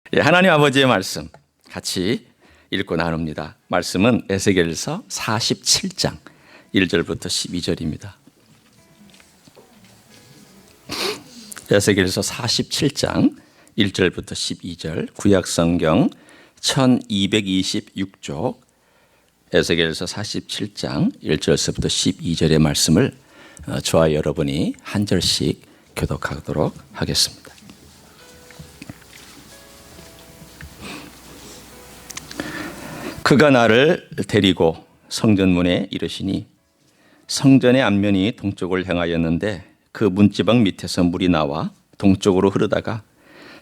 하나님 아버지의 말씀 같이 읽고 나눕니다. 말씀은 에스겔서 47장 1절부터 12절입니다. 에스겔서 47장 1절부터 12절, 구약성경 1226쪽 에스겔서 47장 1절서부터 12절의 말씀을 저와 여러분이 한 절씩 교독하도록 하겠습니다. 그가 나를 데리고 성전문에 이르시니 성전의 앞면이 동쪽을 향하였는데 그 문지방 밑에서 물이 나와 동쪽으로 흐르다가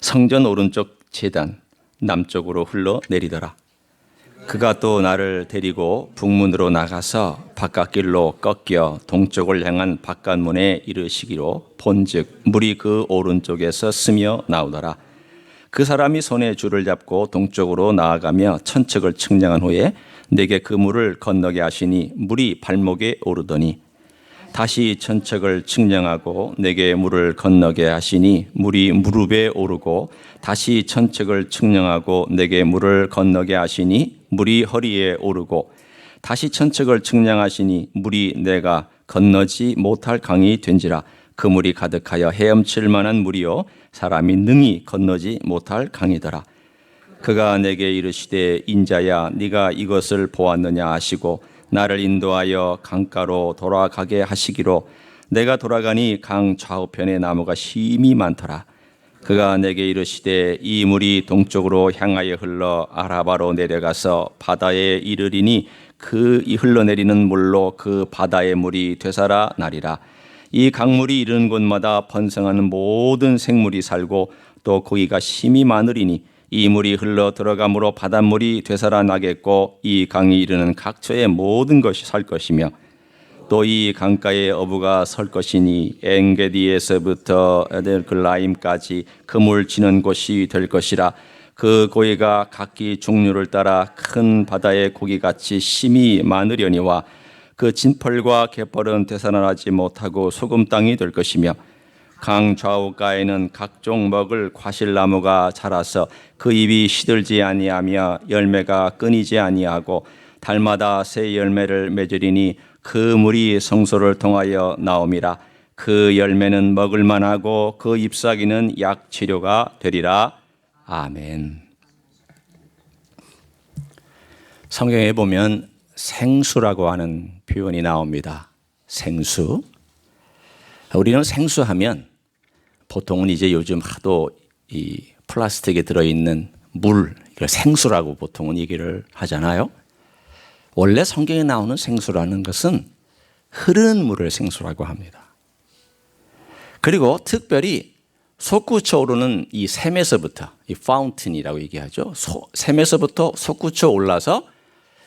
성전 오른쪽 제단 남쪽으로 흘러내리더라. 그가 또 나를 데리고 북문으로 나가서 바깥길로 꺾여 동쪽을 향한 바깥문에 이르시기로 본즉 물이 그 오른쪽에서 스며 나오더라. 그 사람이 손에 줄을 잡고 동쪽으로 나아가며 천척을 측량한 후에 내게 그 물을 건너게 하시니 물이 발목에 오르더니 다시 천척을 측량하고 내게 물을 건너게 하시니 물이 무릎에 오르고 다시 천척을 측량하고 내게 물을 건너게 하시니 물이 허리에 오르고 다시 천척을 측량하시니 물이 내가 건너지 못할 강이 된지라. 그 물이 가득하여 헤엄칠 만한 물이요 사람이 능히 건너지 못할 강이더라. 그가 내게 이르시되 인자야 네가 이것을 보았느냐 하시고 나를 인도하여 강가로 돌아가게 하시기로 내가 돌아가니 강 좌우편에 나무가 심히 많더라. 그가 내게 이르시되 이 물이 동쪽으로 향하여 흘러 아라바로 내려가서 바다에 이르리니 그 흘러내리는 물로 그 바다의 물이 되살아 나리라. 이 강물이 이르는 곳마다 번성하는 모든 생물이 살고 또 고기가 심히 많으리니 이 물이 흘러 들어가므로 바닷물이 되살아나겠고 이 강이 이르는 각처의 모든 것이 살 것이며 또 이 강가에 어부가 설 것이니 엥게디에서부터 에델글라임까지 그물 치는 곳이 될 것이라. 그 고기가 각기 종류를 따라 큰 바다의 고기같이 심히 많으려니와 그 진펄과 갯벌은 되살아나지 못하고 소금 땅이 될 것이며 강 좌우가에는 각종 먹을 과실나무가 자라서 그 잎이 시들지 아니하며 열매가 끊이지 아니하고 달마다 새 열매를 맺으리니 그 물이 성소를 통하여 나옴이라. 그 열매는 먹을 만하고 그 잎사귀는 약 치료가 되리라. 아멘. 성경에 보면 생수라고 하는 표현이 나옵니다. 생수. 우리는 생수하면 보통은 이제 요즘 하도 이 플라스틱에 들어있는 물, 이걸 생수라고 보통은 얘기를 하잖아요. 원래 성경에 나오는 생수라는 것은 흐르는 물을 생수라고 합니다. 그리고 특별히 솟구쳐 오르는 이 샘에서부터, 이 파운틴이라고 얘기하죠. 샘에서부터 솟구쳐 올라서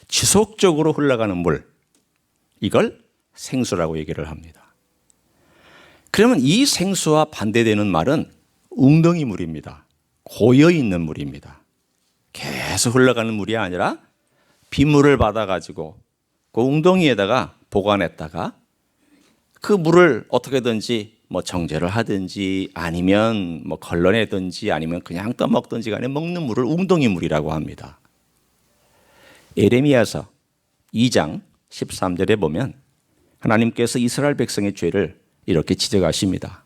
지속적으로 흘러가는 물, 이걸 생수라고 얘기를 합니다. 그러면 이 생수와 반대되는 말은 웅덩이 물입니다. 고여있는 물입니다. 계속 흘러가는 물이 아니라 빗물을 받아가지고 그 웅덩이에다가 보관했다가 그 물을 어떻게든지 뭐 정제를 하든지 아니면 뭐 걸러내든지 아니면 그냥 떠먹든지 간에 먹는 물을 웅덩이 물이라고 합니다. 예레미야서 2장 13절에 보면 하나님께서 이스라엘 백성의 죄를 이렇게 지적하십니다.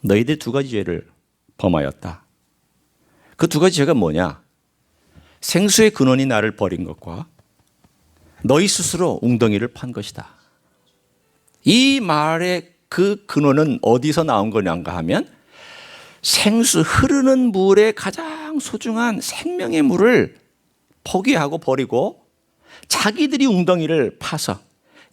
너희들 두 가지 죄를 범하였다. 그 두 가지 죄가 뭐냐? 생수의 근원이 나를 버린 것과 너희 스스로 웅덩이를 판 것이다. 이 말의 그 근원은 어디서 나온 거냐가 하면 생수 흐르는 물의 가장 소중한 생명의 물을 포기하고 버리고 자기들이 웅덩이를 파서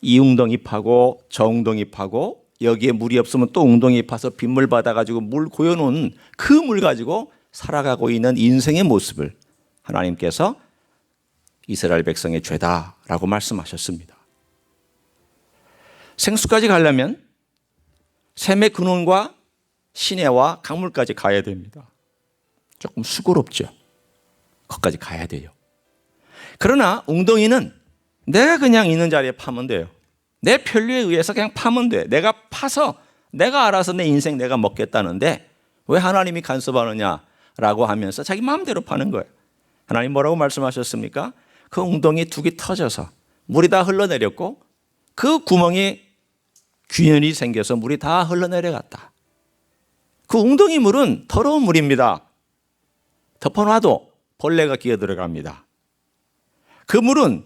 이 웅덩이 파고 저 웅덩이 파고 여기에 물이 없으면 또 웅덩이 파서 빗물 받아가지고 물 고여놓은 그 물 가지고 살아가고 있는 인생의 모습을 하나님께서 이스라엘 백성의 죄다라고 말씀하셨습니다. 생수까지 가려면 샘의 근원과 시내와 강물까지 가야 됩니다. 조금 수고롭죠. 거기까지 가야 돼요. 그러나 웅덩이는 내가 그냥 있는 자리에 파면 돼요. 내 편리에 의해서 그냥 파면 돼. 내가 파서 내가 알아서 내 인생 내가 먹겠다는데 왜 하나님이 간섭하느냐? 라고 하면서 자기 마음대로 파는 거예요. 하나님 뭐라고 말씀하셨습니까? 그 웅덩이 둑이 터져서 물이 다 흘러내렸고 그 구멍에 균열이 생겨서 물이 다 흘러내려갔다. 그 웅덩이 물은 더러운 물입니다. 덮어놔도 벌레가 기어 들어갑니다. 그 물은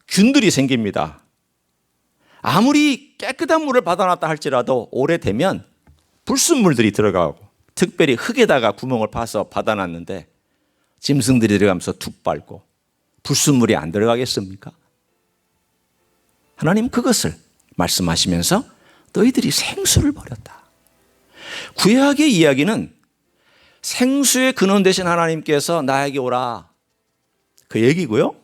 균들이 생깁니다. 아무리 깨끗한 물을 받아놨다 할지라도 오래되면 불순물들이 들어가고, 특별히 흙에다가 구멍을 파서 받아놨는데 짐승들이 들어가면서 툭 밟고 불순물이 안 들어가겠습니까? 하나님 그것을 말씀하시면서 너희들이 생수를 버렸다. 구약의 이야기는 생수의 근원 되신 하나님께서 나에게 오라, 그 얘기고요.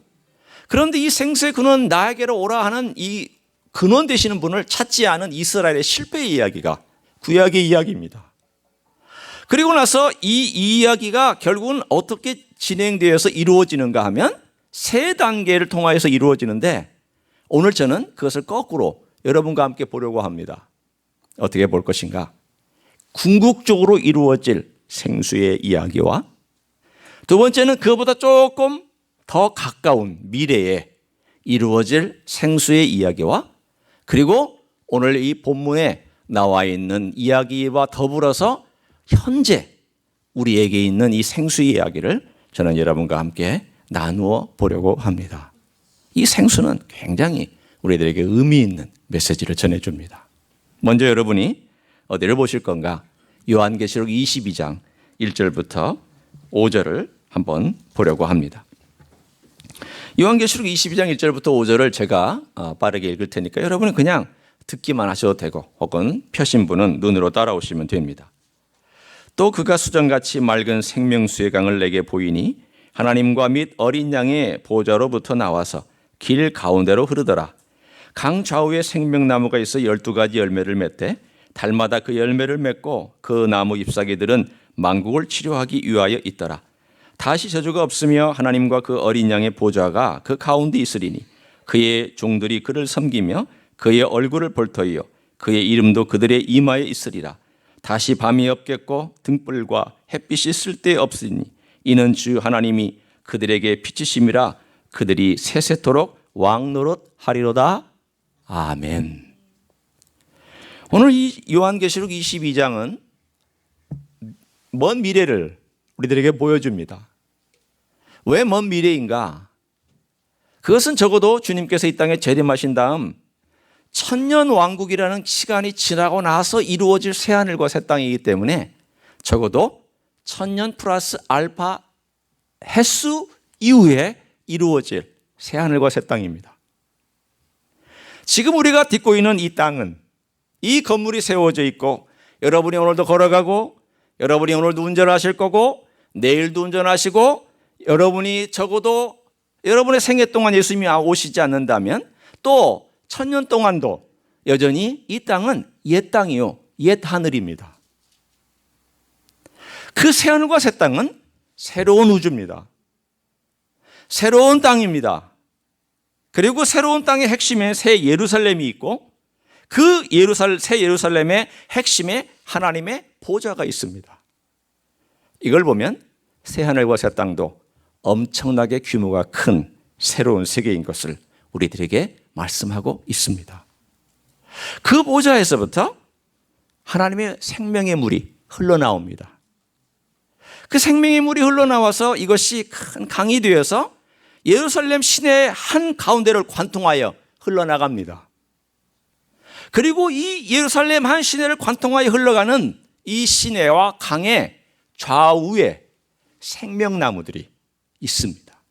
그런데 이 생수의 근원 나에게로 오라 하는 이 근원 되시는 분을 찾지 않은 이스라엘의 실패의 이야기가 구약의 이야기입니다. 그리고 나서 이 이야기가 결국은 어떻게 진행되어서 이루어지는가 하면 세 단계를 통하여서 이루어지는데, 오늘 저는 그것을 거꾸로 여러분과 함께 보려고 합니다. 어떻게 볼 것인가? 궁극적으로 이루어질 생수의 이야기와, 두 번째는 그보다 조금 더 가까운 미래에 이루어질 생수의 이야기와, 그리고 오늘 이 본문에 나와 있는 이야기와 더불어서 현재 우리에게 있는 이 생수의 이야기를 저는 여러분과 함께 나누어 보려고 합니다. 이 생수는 굉장히 우리들에게 의미 있는 메시지를 전해줍니다. 먼저 여러분이 어디를 보실 건가? 요한계시록 22장 1절부터 5절을 한번 보려고 합니다. 요한계시록 22장 1절부터 5절을 제가 빠르게 읽을 테니까 여러분은 그냥 듣기만 하셔도 되고, 혹은 펴신 분은 눈으로 따라오시면 됩니다. 또 그가 수정같이 맑은 생명수의 강을 내게 보이니 하나님과 및 어린 양의 보좌로부터 나와서 길 가운데로 흐르더라. 강 좌우에 생명나무가 있어 12가지 열매를 맺되 달마다 그 열매를 맺고 그 나무 잎사귀들은 만국을 치료하기 위하여 있더라. 다시 저주가 없으며 하나님과 그 어린 양의 보좌가 그 가운데 있으리니 그의 종들이 그를 섬기며 그의 얼굴을 볼 터이요 그의 이름도 그들의 이마에 있으리라. 다시 밤이 없겠고 등불과 햇빛이 쓸데없으니 이는 주 하나님이 그들에게 빛이심이라. 그들이 세세토록 왕노릇 하리로다. 아멘. 오늘 이 요한계시록 22장은 먼 미래를 우리들에게 보여줍니다. 왜 먼 미래인가? 그것은 적어도 주님께서 이 땅에 재림하신 다음 천년 왕국이라는 시간이 지나고 나서 이루어질 새하늘과 새 땅이기 때문에 적어도 천년 플러스 알파 횟수 이후에 이루어질 새하늘과 새 땅입니다. 지금 우리가 딛고 있는 이 땅은, 이 건물이 세워져 있고 여러분이 오늘도 걸어가고 여러분이 오늘도 운전하실 거고 내일도 운전하시고, 여러분이 적어도 여러분의 생애 동안 예수님이 오시지 않는다면 또 천년 동안도 여전히 이 땅은 옛 땅이요, 옛 하늘입니다. 그 새하늘과 새 땅은 새로운 우주입니다. 새로운 땅입니다. 그리고 새로운 땅의 핵심에 새 예루살렘이 있고 그 새 예루살렘의 핵심에 하나님의 보좌가 있습니다. 이걸 보면 새하늘과 새 땅도 엄청나게 규모가 큰 새로운 세계인 것을 우리들에게 말씀하고 있습니다. 그 보좌에서부터 하나님의 생명의 물이 흘러나옵니다. 그 생명의 물이 흘러나와서 이것이 큰 강이 되어서 예루살렘 시내 한 가운데를 관통하여 흘러나갑니다. 그리고 이 예루살렘 한 시내를 관통하여 흘러가는 이 시내와 강의 좌우에 생명나무들이 있습니다.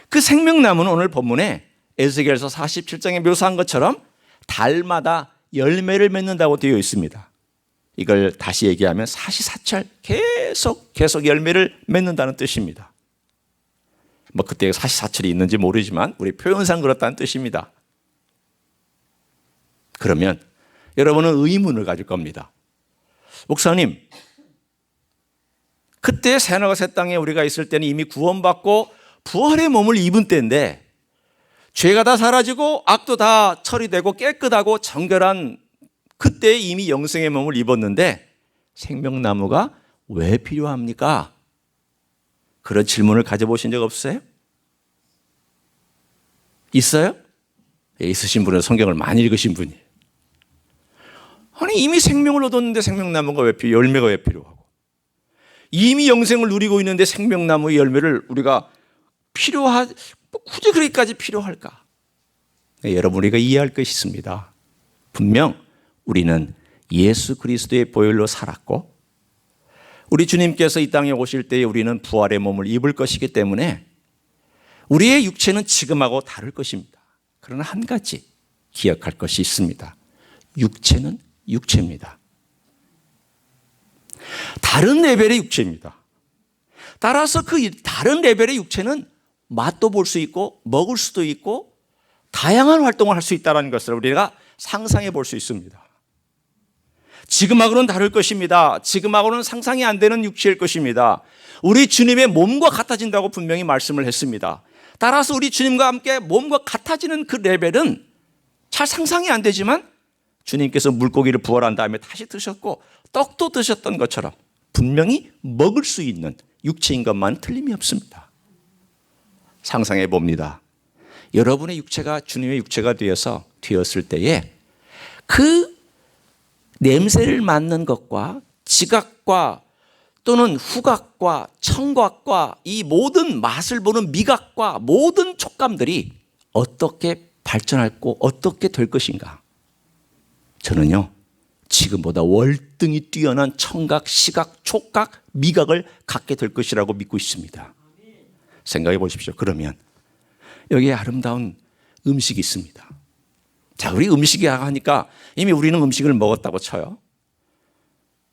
그 생명나무는 오늘 본문에 에스겔서 47장에 묘사한 것처럼 달마다 열매를 맺는다고 되어 있습니다. 이걸 다시 얘기하면 사시사철 계속 열매를 맺는다는 뜻입니다. 뭐 그때 사시사철이 있는지 모르지만 우리 표현상 그렇다는 뜻입니다. 그러면 여러분은 의문을 가질 겁니다. 목사님, 그때 새하늘과 새 땅에 우리가 있을 때는 이미 구원받고 부활의 몸을 입은 때인데 죄가 다 사라지고 악도 다 처리되고 깨끗하고 정결한 그때 이미 영생의 몸을 입었는데 생명나무가 왜 필요합니까? 그런 질문을 가져보신 적 없어요? 있어요? 예, 있으신 분은 성경을 많이 읽으신 분이에요. 아니, 이미 생명을 얻었는데 생명나무가 왜 필요해요? 열매가 왜 필요하고? 이미 영생을 누리고 있는데 생명나무의 열매를 우리가 굳이 그렇게까지 필요할까? 네, 여러분, 우리가 이해할 것이 있습니다. 분명 우리는 예수 그리스도의 보혈로 살았고, 우리 주님께서 이 땅에 오실 때에 우리는 부활의 몸을 입을 것이기 때문에 우리의 육체는 지금하고 다를 것입니다. 그러나 한 가지 기억할 것이 있습니다. 육체는 육체입니다. 다른 레벨의 육체입니다. 따라서 그 다른 레벨의 육체는 맛도 볼 수 있고 먹을 수도 있고 다양한 활동을 할 수 있다는 것을 우리가 상상해 볼 수 있습니다. 지금하고는 다를 것입니다. 지금하고는 상상이 안 되는 육체일 것입니다. 우리 주님의 몸과 같아진다고 분명히 말씀을 했습니다. 따라서 우리 주님과 함께 몸과 같아지는 그 레벨은 잘 상상이 안 되지만 주님께서 물고기를 부활한 다음에 다시 드셨고 떡도 드셨던 것처럼 분명히 먹을 수 있는 육체인 것만 틀림이 없습니다. 상상해 봅니다. 여러분의 육체가 주님의 육체가 되었을 때에 그 냄새를 맡는 것과 지각과 또는 후각과 청각과 이 모든 맛을 보는 미각과 모든 촉감들이 어떻게 발전하고 어떻게 될 것인가? 저는요, 지금보다 월등히 뛰어난 청각, 시각, 촉각, 미각을 갖게 될 것이라고 믿고 있습니다. 생각해 보십시오. 그러면 여기에 아름다운 음식이 있습니다. 자, 우리 음식이 하니까 이미 우리는 음식을 먹었다고 쳐요.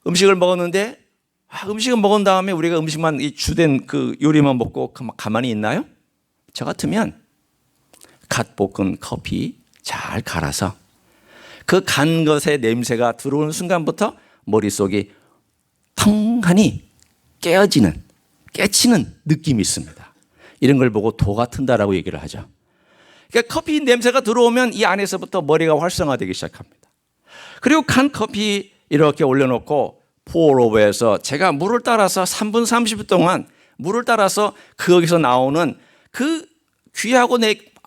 음식을 먹었는데 음식을 먹은 다음에 우리가 음식만 이 주된 그 요리만 먹고 가만히 있나요? 저 같으면 갓 볶은 커피 잘 갈아서 그 간 것의 냄새가 들어오는 순간부터 머릿속이 텅하니 깨치는 느낌이 있습니다. 이런 걸 보고 도가 튼다라고 얘기를 하죠. 그러니까 커피 냄새가 들어오면 이 안에서부터 머리가 활성화되기 시작합니다. 그리고 간 커피 이렇게 올려놓고 포어로버에서 제가 물을 따라서 3분 30분 동안 물을 따라서 거기서 나오는 그 귀하고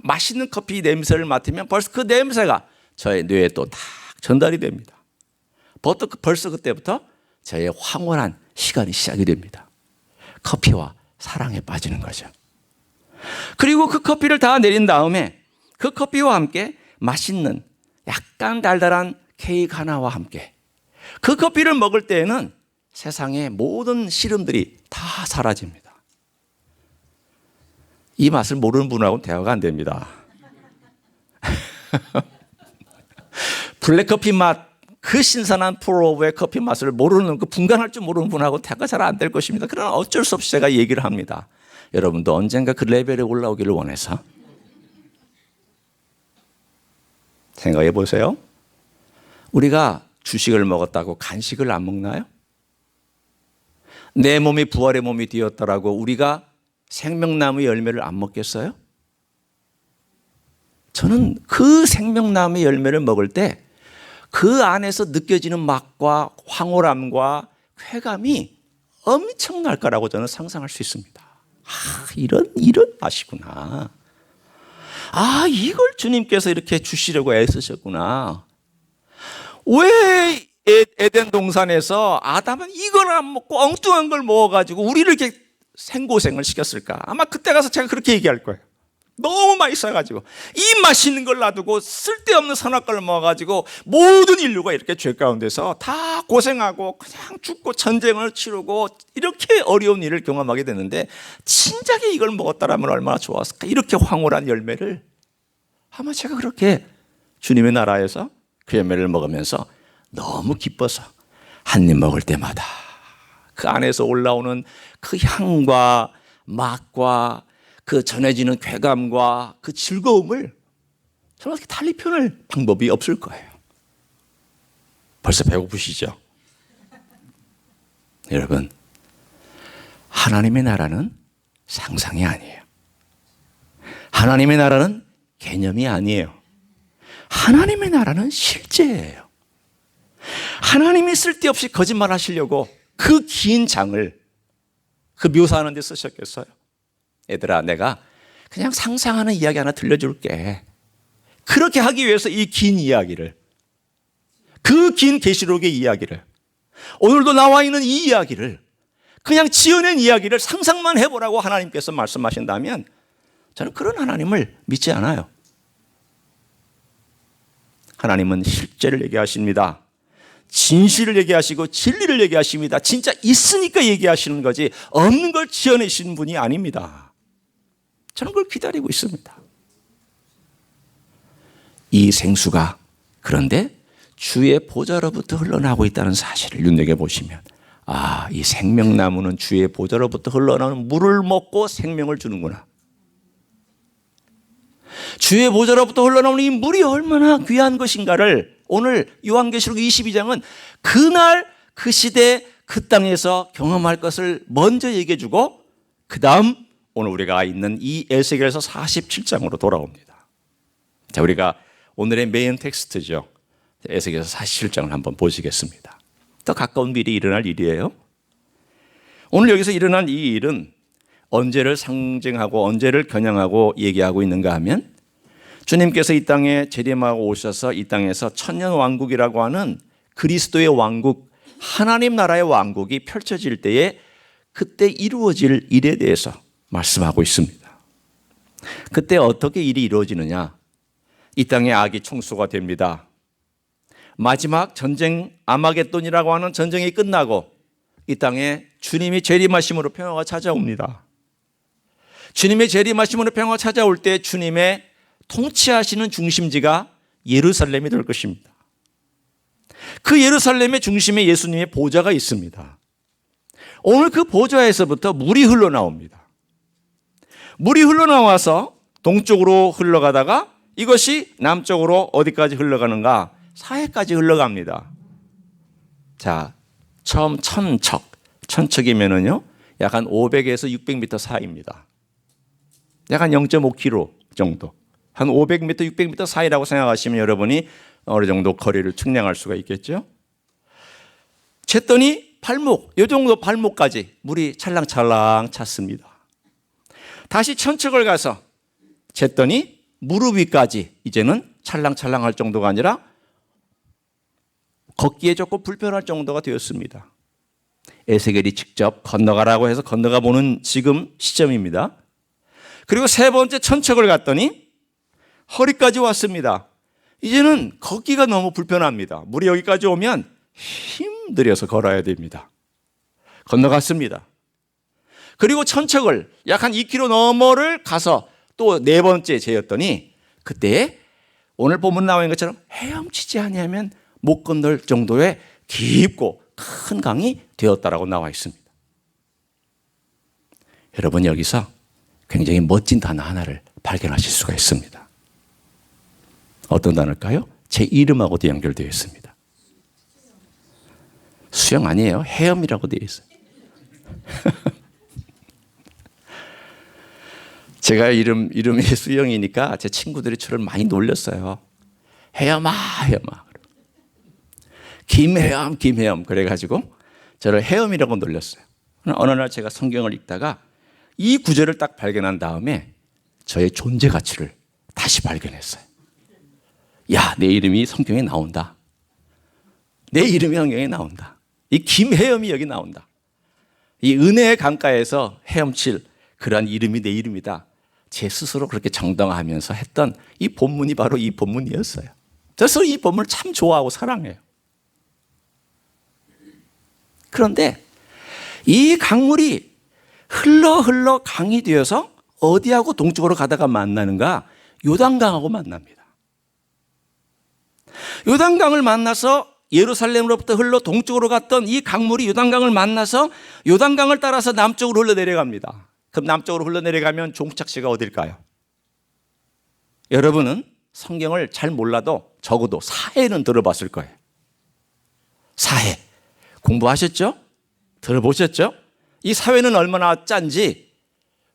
맛있는 커피 냄새를 맡으면 벌써 그 냄새가 저의 뇌에 또 딱 전달이 됩니다. 벌써 그때부터 저의 황홀한 시간이 시작이 됩니다. 커피와 사랑에 빠지는 거죠. 그리고 그 커피를 다 내린 다음에 그 커피와 함께 맛있는 약간 달달한 케이크 하나와 함께 그 커피를 먹을 때에는 세상의 모든 시름들이 다 사라집니다. 이 맛을 모르는 분하고는 대화가 안 됩니다. 블랙커피 맛, 그 신선한 프로브의 커피 맛을 모르는, 그 분간할 줄 모르는 분하고 대화가 잘 안 될 것입니다. 그러나 어쩔 수 없이 제가 얘기를 합니다. 여러분도 언젠가 그 레벨에 올라오기를 원해서. 생각해 보세요. 우리가 주식을 먹었다고 간식을 안 먹나요? 내 몸이 부활의 몸이 되었더라고 우리가 생명나무의 열매를 안 먹겠어요? 저는 그 생명나무의 열매를 먹을 때 그 안에서 느껴지는 맛과 황홀함과 쾌감이 엄청날 거라고 저는 상상할 수 있습니다. 이런 맛이구나. 이걸 주님께서 이렇게 주시려고 애쓰셨구나. 왜 에덴 동산에서 아담은 이걸 안 먹고 엉뚱한 걸 먹어가지고 우리를 이렇게 생고생을 시켰을까? 아마 그때 가서 제가 그렇게 얘기할 거예요. 너무 맛있어가지고 이 맛있는 걸 놔두고 쓸데없는 선악과를 먹어가지고 모든 인류가 이렇게 죄 가운데서 다 고생하고 그냥 죽고 전쟁을 치르고 이렇게 어려운 일을 경험하게 됐는데 진작에 이걸 먹었다라면 얼마나 좋았을까? 이렇게 황홀한 열매를 아마 제가 그렇게 주님의 나라에서 그 열매를 먹으면서 너무 기뻐서 한 입 먹을 때마다 그 안에서 올라오는 그 향과 맛과 그 전해지는 쾌감과 그 즐거움을 정말 달리 표현할 방법이 없을 거예요. 벌써 배고프시죠? 여러분, 하나님의 나라는 상상이 아니에요. 하나님의 나라는 개념이 아니에요. 하나님의 나라는 실제예요. 하나님이 쓸데없이 거짓말 하시려고 그 긴 장을 그 묘사하는 데 쓰셨겠어요? 얘들아, 내가 그냥 상상하는 이야기 하나 들려줄게. 그렇게 하기 위해서 이 긴 이야기를, 그 긴 계시록의 이야기를, 오늘도 나와 있는 이 이야기를, 그냥 지어낸 이야기를 상상만 해보라고 하나님께서 말씀하신다면 저는 그런 하나님을 믿지 않아요. 하나님은 실제를 얘기하십니다. 진실을 얘기하시고 진리를 얘기하십니다. 진짜 있으니까 얘기하시는 거지 없는 걸 지어내시는 분이 아닙니다. 저는 그걸 기다리고 있습니다. 이 생수가 그런데 주의 보좌로부터 흘러나오고 있다는 사실을 눈여겨보시면, 아, 이 생명나무는 주의 보좌로부터 흘러나오는 물을 먹고 생명을 주는구나. 주의 보좌로부터 흘러나오는 이 물이 얼마나 귀한 것인가를 오늘 요한계시록 22장은 그날 그 시대 그 땅에서 경험할 것을 먼저 얘기해 주고, 그 다음 오늘 우리가 있는 이 에스겔서 47장으로 돌아옵니다. 자, 우리가 오늘의 메인 텍스트죠. 에스겔서 47장을 한번 보시겠습니다. 더 가까운 미래에 일어날 일이에요. 오늘 여기서 일어난 이 일은 언제를 상징하고 언제를 겨냥하고 얘기하고 있는가 하면, 주님께서 이 땅에 재림하고 오셔서 이 땅에서 천년 왕국이라고 하는 그리스도의 왕국, 하나님 나라의 왕국이 펼쳐질 때에 그때 이루어질 일에 대해서 말씀하고 있습니다. 그때 어떻게 일이 이루어지느냐? 이 땅에 악이 총수가 됩니다. 마지막 전쟁 아마겟돈이라고 하는 전쟁이 끝나고 이 땅에 주님이 재림하심으로 평화가 찾아옵니다. 주님의 재림하심으로 평화가 찾아올 때 주님의 통치하시는 중심지가 예루살렘이 될 것입니다. 그 예루살렘의 중심에 예수님의 보좌가 있습니다. 오늘 그 보좌에서부터 물이 흘러나옵니다. 물이 흘러나와서 동쪽으로 흘러가다가 이것이 남쪽으로 어디까지 흘러가는가? 사해까지 흘러갑니다. 자, 처음 천척이면은요, 약 한 500에서 600m 사이입니다. 약 한 0.5km 정도. 한 500m, 600m 사이라고 생각하시면 여러분이 어느 정도 거리를 측량할 수가 있겠죠? 쟀더니 발목, 이 정도 발목까지 물이 찰랑찰랑 찼습니다. 다시 천척을 가서 쟀더니 무릎 위까지 이제는 찰랑찰랑할 정도가 아니라 걷기에 조금 불편할 정도가 되었습니다. 에스겔이 직접 건너가라고 해서 건너가 보는 지금 시점입니다. 그리고 세 번째 천척을 갔더니 허리까지 왔습니다. 이제는 걷기가 너무 불편합니다. 물이 여기까지 오면 힘들여서 걸어야 됩니다. 건너갔습니다. 그리고 천척을 약 한 2km 너머를 가서 또 네 번째 재었더니 그때 오늘 본문 나와 있는 것처럼 헤엄치지 아니하면 못 건널 정도의 깊고 큰 강이 되었다라고 나와 있습니다. 여러분, 여기서 굉장히 멋진 단어 하나를 발견하실 수가 있습니다. 어떤 단어일까요? 제 이름하고도 연결되어 있습니다. 수영 아니에요. 헤엄이라고 되어 있어요. 제가 이름이 수영이니까 제 친구들이 저를 많이 놀렸어요. 헤엄아. 김헤엄. 그래가지고 저를 헤엄이라고 놀렸어요. 어느 날 제가 성경을 읽다가 이 구절을 딱 발견한 다음에 저의 존재 가치를 다시 발견했어요. 야, 내 이름이 성경에 나온다. 내 이름이 성경에 나온다. 이 김헤엄이 여기 나온다. 이 은혜의 강가에서 헤엄칠 그러한 이름이 내 이름이다. 제 스스로 그렇게 정당화하면서 했던 이 본문이 바로 이 본문이었어요. 그래서 이 본문을 참 좋아하고 사랑해요. 그런데 이 강물이 흘러 강이 되어서 어디하고 동쪽으로 가다가 만나는가? 요단강하고 만납니다. 요단강을 만나서 예루살렘으로부터 흘러 동쪽으로 갔던 이 강물이 요단강을 만나서 요단강을 따라서 남쪽으로 흘러내려갑니다. 그럼 남쪽으로 흘러내려가면 종착지가 어딜까요? 여러분은 성경을 잘 몰라도 적어도 사해는 들어봤을 거예요. 사해. 공부하셨죠? 들어보셨죠? 이 사회는 얼마나 짠지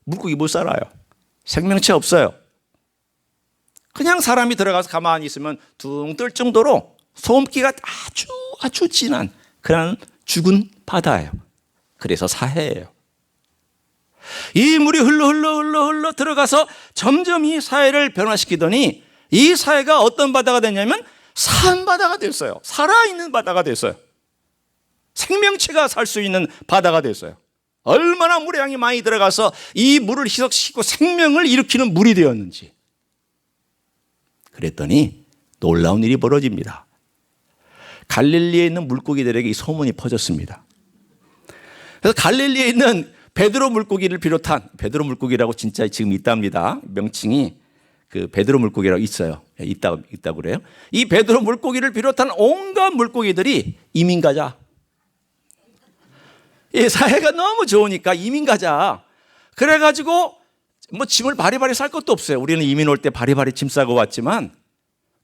물고기 못 살아요. 생명체 없어요. 그냥 사람이 들어가서 가만히 있으면 둥 뜰 정도로 소음기가 아주 진한 그런 죽은 바다예요. 그래서 사해예요. 이 물이 흘러 들어가서 점점 이 사해를 변화시키더니 이 사해가 어떤 바다가 됐냐면 산바다가 됐어요. 살아있는 바다가 됐어요. 생명체가 살 수 있는 바다가 됐어요. 얼마나 물의 양이 많이 들어가서 이 물을 희석시키고 생명을 일으키는 물이 되었는지. 그랬더니 놀라운 일이 벌어집니다. 갈릴리에 있는 물고기들에게 이 소문이 퍼졌습니다. 그래서 갈릴리에 있는 베드로 물고기를 비롯한, 베드로 물고기라고 진짜 지금 있답니다. 명칭이 그 베드로 물고기라고 있어요. 있다고 그래요. 이 베드로 물고기를 비롯한 온갖 물고기들이 이민 가자. 이 사회가 너무 좋으니까 이민 가자. 그래가지고 뭐 짐을 바리바리 쌀 것도 없어요. 우리는 이민 올 때 바리바리 짐 싸고 왔지만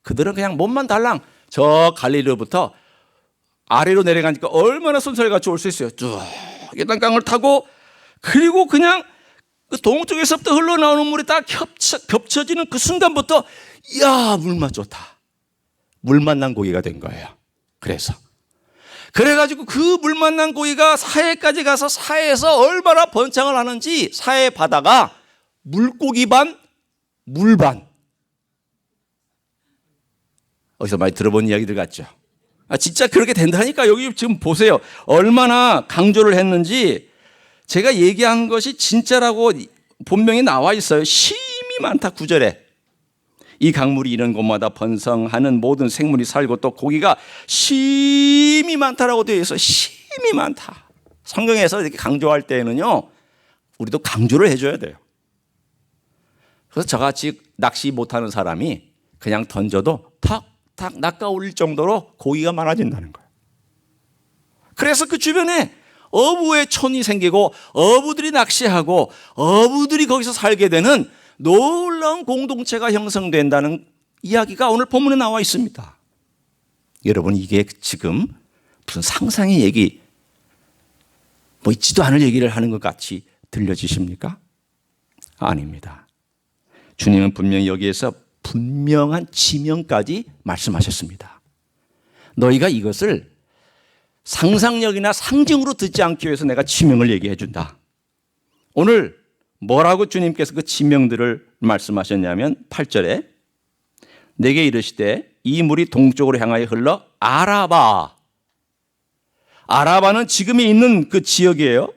그들은 그냥 몸만 달랑 저 갈릴리로부터 아래로 내려가니까 얼마나 순서를 같이 올 수 있어요. 쭉 요단강을 타고 그리고 그냥 그 동쪽에서부터 흘러나오는 물이 딱 겹쳐지는 그 순간부터 이야 물맛 좋다. 물 만난 고기가 된 거예요. 그래가지고 그 물 만난 고기가 사해까지 가서 사해에서 얼마나 번창을 하는지 사해 바다가 물고기 반, 물 반. 어디서 많이 들어본 이야기들 같죠? 진짜 그렇게 된다니까. 여기 지금 보세요. 얼마나 강조를 했는지 제가 얘기한 것이 진짜라고 본명에 나와 있어요. 심이 많다 9절에. 이 강물이 이런 곳마다 번성하는 모든 생물이 살고 또 고기가 심이 많다라고 되어 있어요. 심이 많다. 성경에서 이렇게 강조할 때에는요, 우리도 강조를 해줘야 돼요. 그래서 저같이 낚시 못하는 사람이 그냥 던져도 탁탁 낚아올릴 정도로 고기가 많아진다는 거예요. 그래서 그 주변에 어부의 촌이 생기고 어부들이 낚시하고 어부들이 거기서 살게 되는 놀라운 공동체가 형성된다는 이야기가 오늘 본문에 나와 있습니다. 여러분 이게 지금 무슨 상상의 얘기 뭐 있지도 않을 얘기를 하는 것 같이 들려지십니까? 아닙니다. 주님은 분명히 여기에서 분명한 지명까지 말씀하셨습니다. 너희가 이것을 상상력이나 상징으로 듣지 않기 위해서 내가 지명을 얘기해 준다. 오늘 뭐라고 주님께서 그 지명들을 말씀하셨냐면 8절에 내게 이르시되 이 물이 동쪽으로 향하여 흘러 아라바. 아라바는 지금이 있는 그 지역이에요.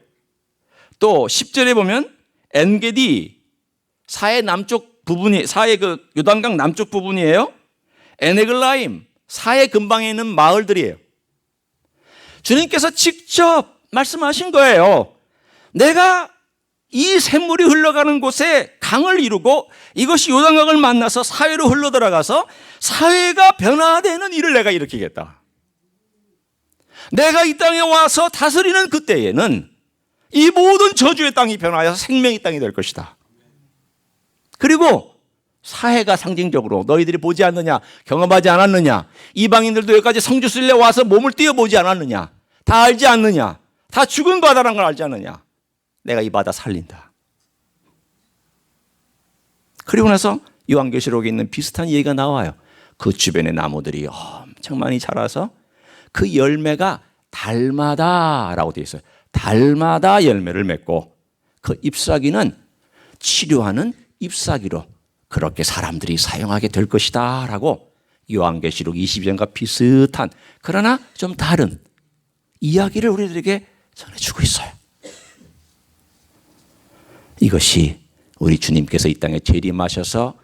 또 10절에 보면 엔게디 사해 남쪽 부분이 사해 그 요단강 남쪽 부분이에요. 에네글라임 사해 근방에 있는 마을들이에요. 주님께서 직접 말씀하신 거예요. 내가 이 샘물이 흘러가는 곳에 강을 이루고 이것이 요단강을 만나서 사해로 흘러 들어가서 사해가 변화되는 일을 내가 일으키겠다. 내가 이 땅에 와서 다스리는 그때에는 이 모든 저주의 땅이 변화해서 생명의 땅이 될 것이다. 그리고 사해가 상징적으로 너희들이 보지 않느냐, 경험하지 않았느냐, 이방인들도 여기까지 성주 쓸래 와서 몸을 띄워보지 않았느냐, 다 알지 않느냐, 다 죽은 바다라는 걸 알지 않느냐, 내가 이 바다 살린다. 그리고 나서 요한계시록에 있는 비슷한 얘기가 나와요. 그 주변의 나무들이 엄청 많이 자라서 그 열매가 달마다라고 되어 있어요. 달마다 열매를 맺고 그 잎사귀는 치료하는 잎사귀로 그렇게 사람들이 사용하게 될 것이다 라고 요한계시록 22장과 비슷한 그러나 좀 다른 이야기를 우리들에게 전해주고 있어요. 이것이 우리 주님께서 이 땅에 재림하셔서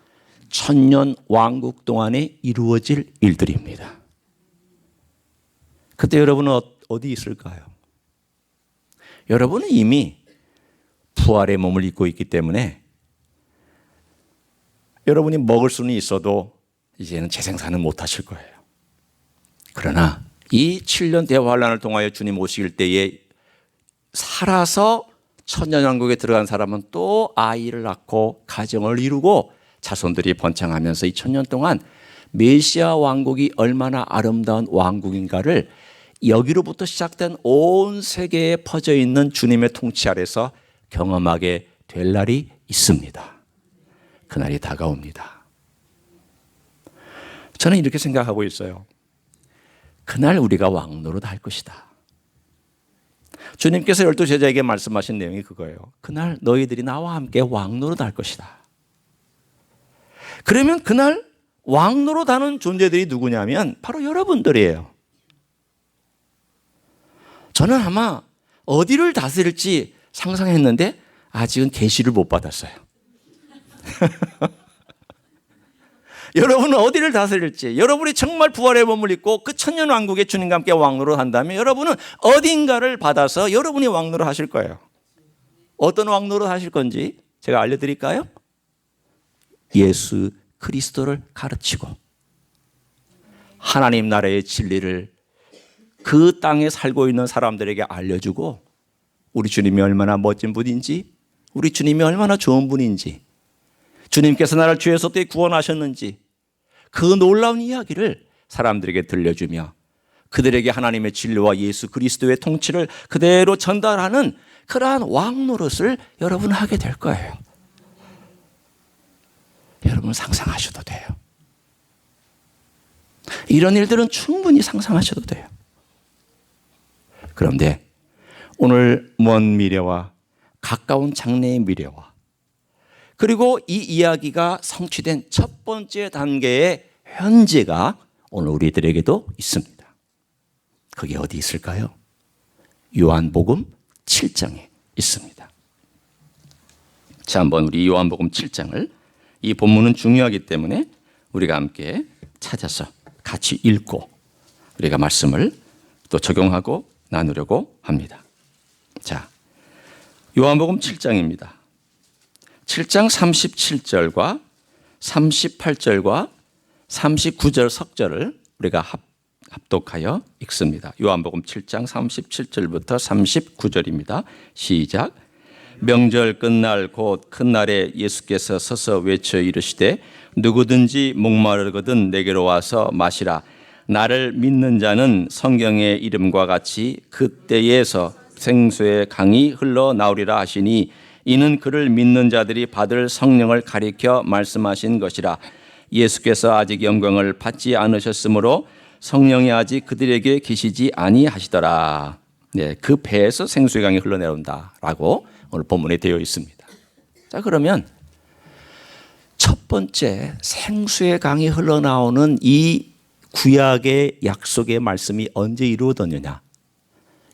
천년 왕국 동안에 이루어질 일들입니다. 그때 여러분은 어디 있을까요? 여러분은 이미 부활의 몸을 입고 있기 때문에 여러분이 먹을 수는 있어도 이제는 재생산은 못 하실 거예요. 그러나 이 7년 대환란을 통하여 주님 오실 때에 살아서 천년왕국에 들어간 사람은 또 아이를 낳고 가정을 이루고 자손들이 번창하면서 이 천년 동안 메시아 왕국이 얼마나 아름다운 왕국인가를 여기로부터 시작된 온 세계에 퍼져 있는 주님의 통치 아래서 경험하게 될 날이 있습니다. 그날이 다가옵니다. 저는 이렇게 생각하고 있어요. 그날 우리가 왕노릇 할 것이다. 주님께서 12제자에게 말씀하신 내용이 그거예요. 그날 너희들이 나와 함께 왕노릇할 것이다. 그러면 그날 왕노릇하는 존재들이 누구냐면 바로 여러분들이에요. 저는 아마 어디를 다스릴지 상상했는데 아직은 계시를 못 받았어요. 여러분은 어디를 다스릴지, 여러분이 정말 부활의 몸을 입고 그 천년왕국의 주님과 함께 왕노릇 한다면 여러분은 어딘가를 받아서 여러분이 왕노릇 하실 거예요. 어떤 왕노릇 하실 건지 제가 알려드릴까요? 예수 그리스도를 가르치고 하나님 나라의 진리를 그 땅에 살고 있는 사람들에게 알려주고 우리 주님이 얼마나 멋진 분인지, 우리 주님이 얼마나 좋은 분인지, 주님께서 나를 죄에서 어떻게 구원하셨는지 그 놀라운 이야기를 사람들에게 들려주며 그들에게 하나님의 진리와 예수 그리스도의 통치를 그대로 전달하는 그러한 왕노릇을 여러분 하게 될 거예요. 여러분 상상하셔도 돼요. 이런 일들은 충분히 상상하셔도 돼요. 그런데 오늘 먼 미래와 가까운 장래의 미래와 그리고 이 이야기가 성취된 첫 번째 단계의 현재가 오늘 우리들에게도 있습니다. 그게 어디 있을까요? 요한복음 7장에 있습니다. 자, 한번 우리 요한복음 7장을, 이 본문은 중요하기 때문에 우리가 함께 찾아서 같이 읽고 우리가 말씀을 또 적용하고 나누려고 합니다. 자, 요한복음 7장입니다. 7장 37절과 38절과 39절 석절을 우리가 합독하여 읽습니다. 요한복음 7장 37절부터 39절입니다. 시작. 명절 끝날 곧 큰 날에 예수께서 서서 외쳐 이르시되 누구든지 목마르거든 내게로 와서 마시라. 나를 믿는 자는 성경의 이름과 같이 그때에서 생수의 강이 흘러나오리라 하시니 이는 그를 믿는 자들이 받을 성령을 가리켜 말씀하신 것이라. 예수께서 아직 영광을 받지 않으셨으므로 성령이 아직 그들에게 계시지 아니하시더라. 네, 그 배에서 생수의 강이 흘러내려온다라고 오늘 본문에 되어 있습니다. 자, 그러면 첫 번째 생수의 강이 흘러나오는 이 구약의 약속의 말씀이 언제 이루어졌느냐?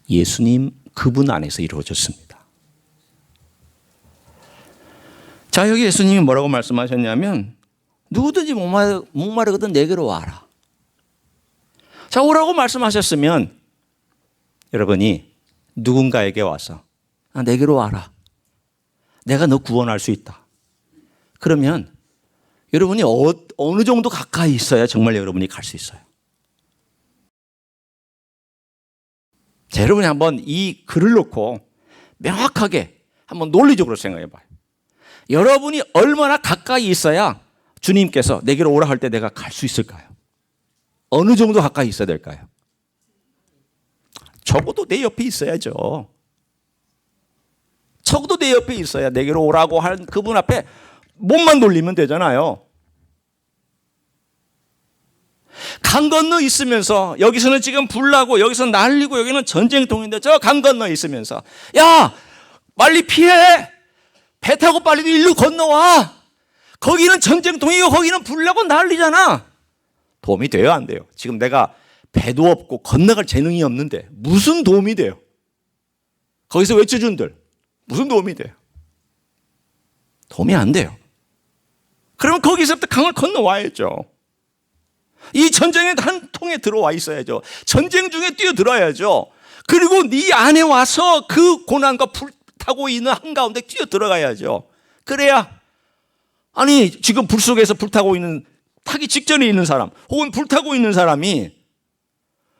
예수님 그분 안에서 이루어졌습니다. 자, 여기 예수님이 뭐라고 말씀하셨냐면 누구든지 목마르거든 내게로 와라. 자, 오라고 말씀하셨으면 여러분이 누군가에게 와서 내게로 와라. 내가 너 구원할 수 있다. 그러면 여러분이 어느 정도 가까이 있어야 정말 여러분이 갈 수 있어요. 자, 여러분이 한번 이 글을 놓고 명확하게 한번 논리적으로 생각해 봐요. 여러분이 얼마나 가까이 있어야 주님께서 내게로 오라 할 때 내가 갈 수 있을까요? 어느 정도 가까이 있어야 될까요? 적어도 내 옆에 있어야죠. 적어도 내 옆에 있어야 내게로 오라고 한 그분 앞에 몸만 돌리면 되잖아요. 강 건너 있으면서 여기서는 지금 불나고 여기서 난리고 여기는 전쟁통인데 저 강 건너 있으면서 야 빨리 피해. 배 타고 빨리 일로 건너와. 거기는 전쟁통이고 거기는 불나고 난리잖아. 도움이 돼요, 안 돼요? 지금 내가 배도 없고 건너갈 재능이 없는데 무슨 도움이 돼요? 거기서 외쳐준들 무슨 도움이 돼요? 도움이 안 돼요. 그러면 거기서부터 강을 건너와야죠. 이 전쟁의 한 통에 들어와 있어야죠. 전쟁 중에 뛰어들어야죠. 그리고 네 안에 와서 그 고난과 불타고 있는 한가운데 뛰어 들어가야죠. 그래야 아니 지금 불 속에서 불타고 있는 타기 직전에 있는 사람 혹은 불타고 있는 사람이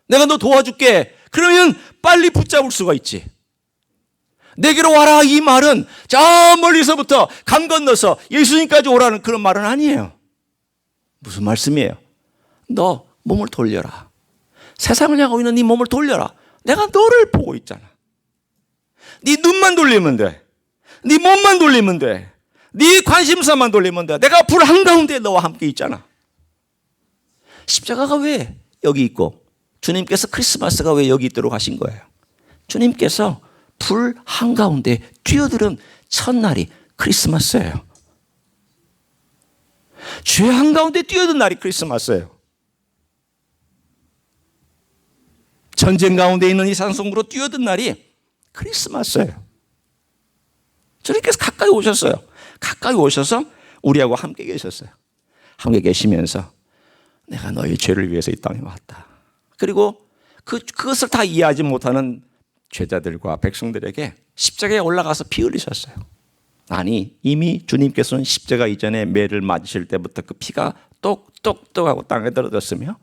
내가 너 도와줄게 그러면 빨리 붙잡을 수가 있지. 내게로 와라 이 말은 저 멀리서부터 강 건너서 예수님까지 오라는 그런 말은 아니에요. 무슨 말씀이에요? 너 몸을 돌려라. 세상을 향하고 있는 네 몸을 돌려라. 내가 너를 보고 있잖아. 네 눈만 돌리면 돼. 네 몸만 돌리면 돼. 네 관심사만 돌리면 돼. 내가 불 한가운데 너와 함께 있잖아. 십자가가 왜 여기 있고 주님께서 크리스마스가 왜 여기 있도록 하신 거예요? 주님께서 불 한가운데 뛰어드는 첫날이 크리스마스예요. 죄 한가운데 뛰어든 날이 크리스마스예요. 전쟁 가운데 있는 이 산성으로 뛰어든 날이 크리스마스예요. 주님께서 가까이 오셨어요. 가까이 오셔서 우리하고 함께 계셨어요. 함께 계시면서 내가 너희 죄를 위해서 이 땅에 왔다. 그리고 그것을 다 이해하지 못하는 죄자들과 백성들에게 십자가에 올라가서 피 흘리셨어요. 아니, 이미 주님께서는 십자가 이전에 매를 맞으실 때부터 그 피가 똑똑똑하고 땅에 떨어졌으며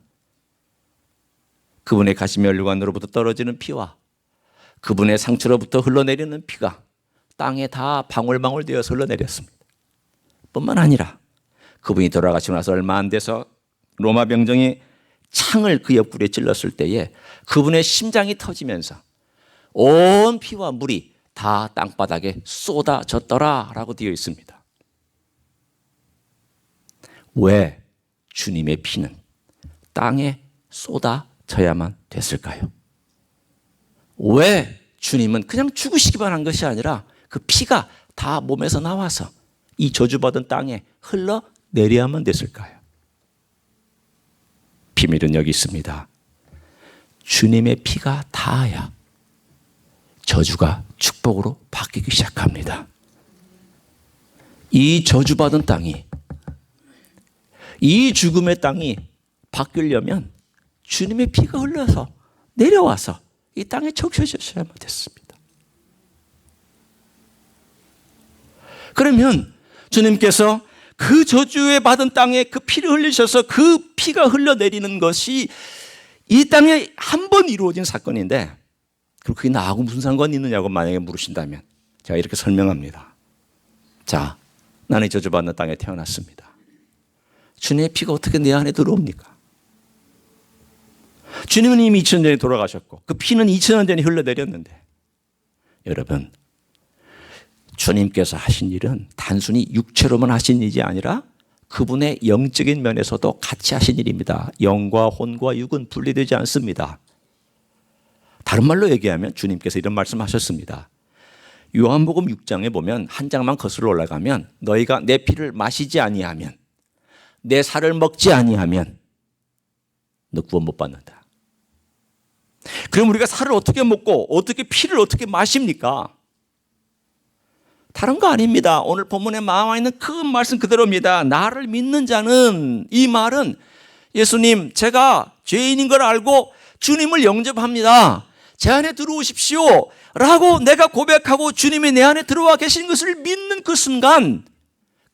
그분의 가시면류관으로부터 떨어지는 피와 그분의 상처로부터 흘러내리는 피가 땅에 다 방울방울 되어서 흘러내렸습니다. 뿐만 아니라 그분이 돌아가시고 나서 얼마 안 돼서 로마 병정이 창을 그 옆구리에 찔렀을 때에 그분의 심장이 터지면서 온 피와 물이 다 땅바닥에 쏟아졌더라라고 되어 있습니다. 왜 주님의 피는 땅에 쏟아져야만 됐을까요? 왜 주님은 그냥 죽으시기만 한 것이 아니라 그 피가 다 몸에서 나와서 이 저주받은 땅에 흘러내려야만 됐을까요? 비밀은 여기 있습니다. 주님의 피가 닿아야 저주가 축복으로 바뀌기 시작합니다. 이 저주받은 땅이, 이 죽음의 땅이 바뀌려면 주님의 피가 흘러서 내려와서 이 땅에 적셔졌어야만 됐습니다. 그러면 주님께서 그 저주에 받은 땅에 그 피를 흘리셔서 그 피가 흘러내리는 것이 이 땅에 한 번 이루어진 사건인데 그리고 그게 나하고 무슨 상관이 있느냐고 만약에 물으신다면 제가 이렇게 설명합니다. 자, 나는 저주받는 땅에 태어났습니다. 주님의 피가 어떻게 내 안에 들어옵니까? 주님은 이미 2000년 전에 돌아가셨고 그 피는 2000년 전에 흘러내렸는데 여러분, 주님께서 하신 일은 단순히 육체로만 하신 일이 아니라 그분의 영적인 면에서도 같이 하신 일입니다. 영과 혼과 육은 분리되지 않습니다. 다른 말로 얘기하면 주님께서 이런 말씀하셨습니다. 요한복음 6장에 보면 한 장만 거슬러 올라가면 너희가 내 피를 마시지 아니하면 내 살을 먹지 아니하면 너 구원 못 받는다. 그럼 우리가 살을 어떻게 먹고 어떻게 피를 어떻게 마십니까? 다른 거 아닙니다. 오늘 본문에 나와 있는 그 말씀 그대로입니다. 나를 믿는 자는, 이 말은 예수님, 제가 죄인인 걸 알고 주님을 영접합니다. 제 안에 들어오십시오 라고 내가 고백하고 주님이 내 안에 들어와 계신 것을 믿는 그 순간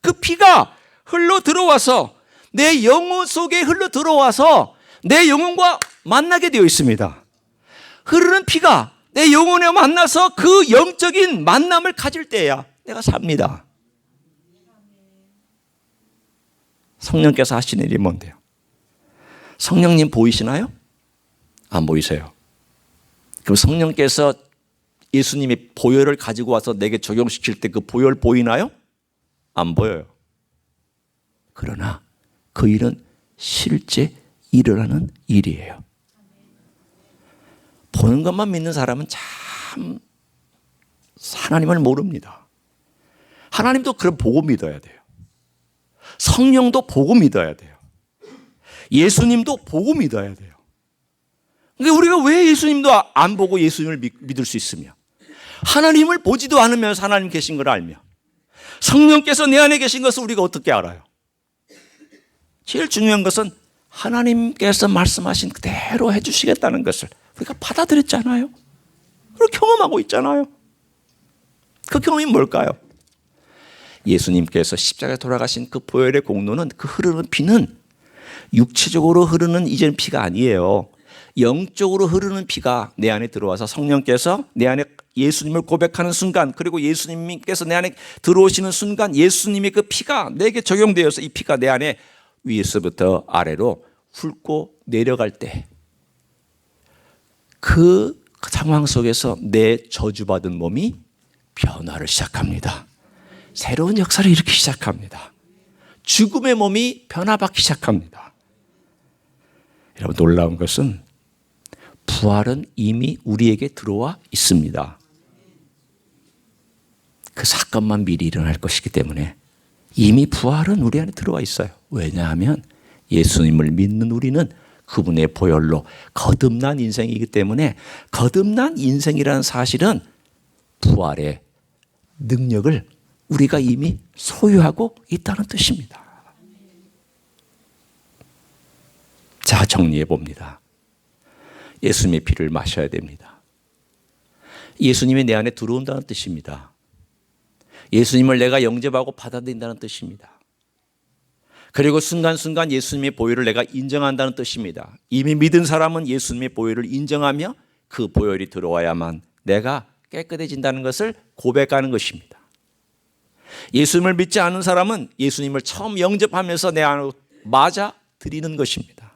그 피가 흘러 들어와서 내 영혼 속에 흘러 들어와서 내 영혼과 만나게 되어 있습니다. 흐르는 피가 내 영혼에 만나서 그 영적인 만남을 가질 때야 내가 삽니다. 성령께서 하신 일이 뭔데요? 성령님 보이시나요? 안 보이세요? 그럼 성령께서 예수님이 보혈을 가지고 와서 내게 적용시킬 때 그 보혈 보이나요? 안 보여요. 그러나 그 일은 실제 일어나는 일이에요. 보는 것만 믿는 사람은 참 하나님을 모릅니다. 하나님도 그럼 보고 믿어야 돼요. 성령도 보고 믿어야 돼요. 예수님도 보고 믿어야 돼요. 그러니까 우리가 왜 예수님도 안 보고 예수님을 믿을 수 있으며 하나님을 보지도 않으면서 하나님 계신 걸 알며 성령께서 내 안에 계신 것을 우리가 어떻게 알아요? 제일 중요한 것은 하나님께서 말씀하신 그대로 해주시겠다는 것을 우리가 받아들였잖아요. 그리고 경험하고 있잖아요. 그 경험이 뭘까요? 예수님께서 십자가에 돌아가신 그 보혈의 공로는, 그 흐르는 피는 육체적으로 흐르는 이전 피가 아니에요. 영적으로 흐르는 피가 내 안에 들어와서 성령께서 내 안에 예수님을 고백하는 순간, 그리고 예수님께서 내 안에 들어오시는 순간 예수님의 그 피가 내게 적용되어서 이 피가 내 안에 위에서부터 아래로 훑고 내려갈 때 그 상황 속에서 내 저주받은 몸이 변화를 시작합니다. 새로운 역사를 일으키기 시작합니다. 죽음의 몸이 변화받기 시작합니다. 여러분, 놀라운 것은 부활은 이미 우리에게 들어와 있습니다. 그 사건만 미리 일어날 것이기 때문에 이미 부활은 우리 안에 들어와 있어요. 왜냐하면 예수님을 믿는 우리는 그분의 보혈로 거듭난 인생이기 때문에 거듭난 인생이라는 사실은 부활의 능력을 우리가 이미 소유하고 있다는 뜻입니다. 자, 정리해 봅니다. 예수님의 피를 마셔야 됩니다. 예수님이 내 안에 들어온다는 뜻입니다. 예수님을 내가 영접하고 받아들인다는 뜻입니다. 그리고 순간순간 예수님의 보혈을 내가 인정한다는 뜻입니다. 이미 믿은 사람은 예수님의 보혈을 인정하며 그 보혈이 들어와야만 내가 깨끗해진다는 것을 고백하는 것입니다. 예수님을 믿지 않은 사람은 예수님을 처음 영접하면서 내 안으로 맞아 들이는 것입니다.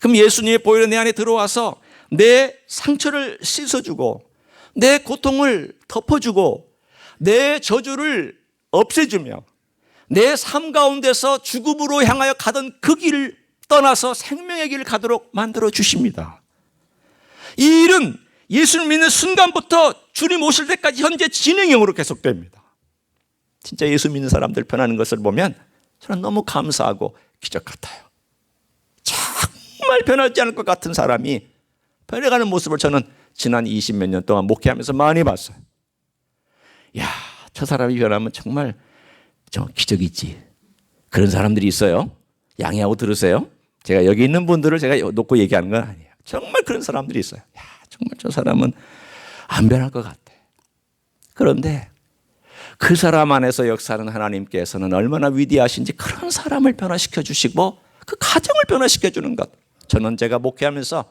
그럼 예수님의 보혈이 내 안에 들어와서 내 상처를 씻어주고 내 고통을 덮어주고 내 저주를 없애주며 내 삶 가운데서 죽음으로 향하여 가던 그 길을 떠나서 생명의 길을 가도록 만들어 주십니다. 이 일은 예수를 믿는 순간부터 주님 오실 때까지 현재 진행형으로 계속됩니다. 진짜 예수 믿는 사람들 변하는 것을 보면 저는 너무 감사하고 기적 같아요. 정말 변하지 않을 것 같은 사람이 변해가는 모습을 저는 지난 20몇 년 동안 목회하면서 많이 봤어요. 야, 저 사람이 변하면 정말 기적이지. 그런 사람들이 있어요. 양해하고 들으세요. 제가 여기 있는 분들을 제가 놓고 얘기하는 건 아니에요. 정말 그런 사람들이 있어요. 야, 정말 저 사람은 안 변할 것 같아. 그런데 그 사람 안에서 역사하는 하나님께서는 얼마나 위대하신지 그런 사람을 변화시켜 주시고 그 가정을 변화시켜 주는 것, 저는 제가 목회하면서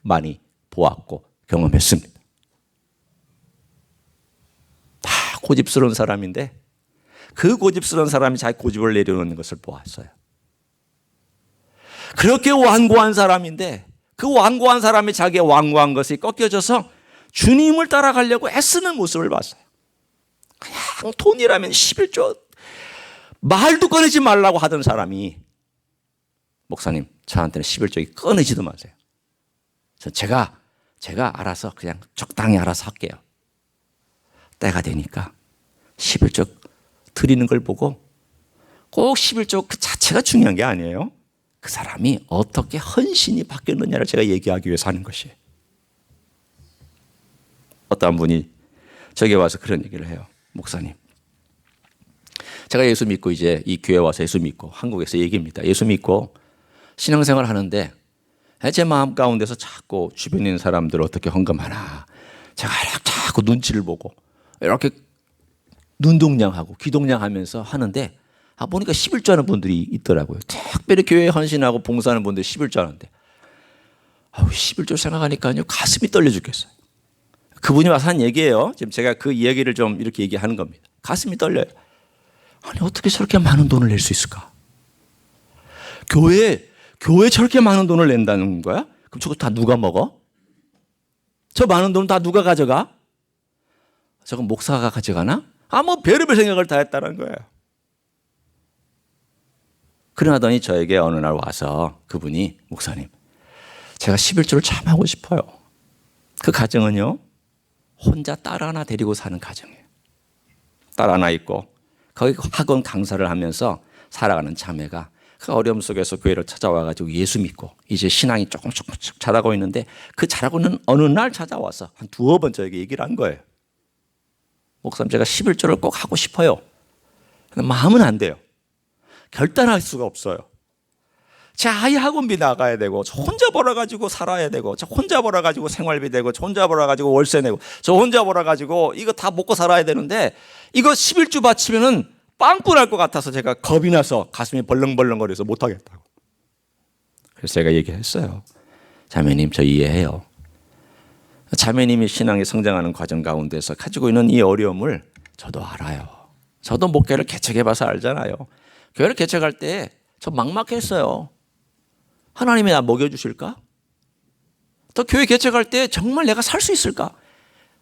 많이 보았고 경험했습니다. 다 고집스러운 사람인데 그 고집스러운 사람이 자기 고집을 내려놓는 것을 보았어요. 그렇게 완고한 사람인데 그 완고한 사람이 자기의 완고한 것이 꺾여져서 주님을 따라가려고 애쓰는 모습을 봤어요. 그냥 돈이라면 11조 말도 꺼내지 말라고 하던 사람이 목사님 저한테는 11조기 꺼내지도 마세요. 제가 알아서 그냥 적당히 알아서 할게요. 때가 되니까 11조 드리는 걸 보고 꼭 11조 그 자체가 중요한 게 아니에요. 그 사람이 어떻게 헌신이 바뀌었느냐를 제가 얘기하기 위해서 하는 것이에요. 어떤 분이 저기 와서 그런 얘기를 해요. 목사님, 제가 예수 믿고 이제 이 교회 와서 예수 믿고 한국에서 얘기입니다. 예수 믿고 신앙생활 하는데 제 마음 가운데서 자꾸 주변에 있는 사람들 어떻게 헌금하나 제가 자꾸 눈치를 보고 이렇게 눈동냥하고 귀동냥하면서 하는데 보니까 11조 하는 분들이 있더라고요. 특별히 교회에 헌신하고 봉사하는 분들이 11조 하는데 11조 생각하니까요 가슴이 떨려 죽겠어요. 그분이 와서 한 얘기예요. 지금 제가 그 이야기를 좀 이렇게 얘기하는 겁니다. 가슴이 떨려요. 아니 어떻게 저렇게 많은 돈을 낼 수 있을까? 교회에 저렇게 많은 돈을 낸다는 거야? 그럼 저거 다 누가 먹어? 저 많은 돈 다 누가 가져가? 저건 목사가 가져가나? 뭐 별의별 생각을 다 했다는 거예요. 그러더니 저에게 어느 날 와서 그분이 목사님, 제가 11조를 참 하고 싶어요. 그 가정은요, 혼자 딸 하나 데리고 사는 가정이에요. 딸 하나 있고 거기 학원 강사를 하면서 살아가는 자매가 그 어려움 속에서 교회를 찾아와가지고 예수 믿고 이제 신앙이 조금씩 자라고 있는데 그 자라고 있는 어느 날 찾아와서 한 두어 번 저에게 얘기를 한 거예요. 목사님, 제가 11조를 꼭 하고 싶어요. 근데 마음은 안 돼요. 결단할 수가 없어요. 제 아이 학원비 나가야 되고, 저 혼자 벌어가지고 살아야 되고, 저 혼자 벌어가지고 생활비 되고, 저 혼자 벌어가지고 월세 내고, 저 혼자 벌어가지고 이거 다 먹고 살아야 되는데 이거 11조 바치면은 빵꾸 날 것 같아서 제가 겁이 나서 가슴이 벌렁벌렁거려서 못하겠다고. 그래서 제가 얘기했어요. 자매님, 저 이해해요. 자매님이 신앙이 성장하는 과정 가운데서 가지고 있는 이 어려움을 저도 알아요. 저도 목회를 개척해봐서 알잖아요. 교회를 개척할 때 저 막막했어요. 하나님이 나 먹여주실까? 또 교회 개척할 때 정말 내가 살 수 있을까?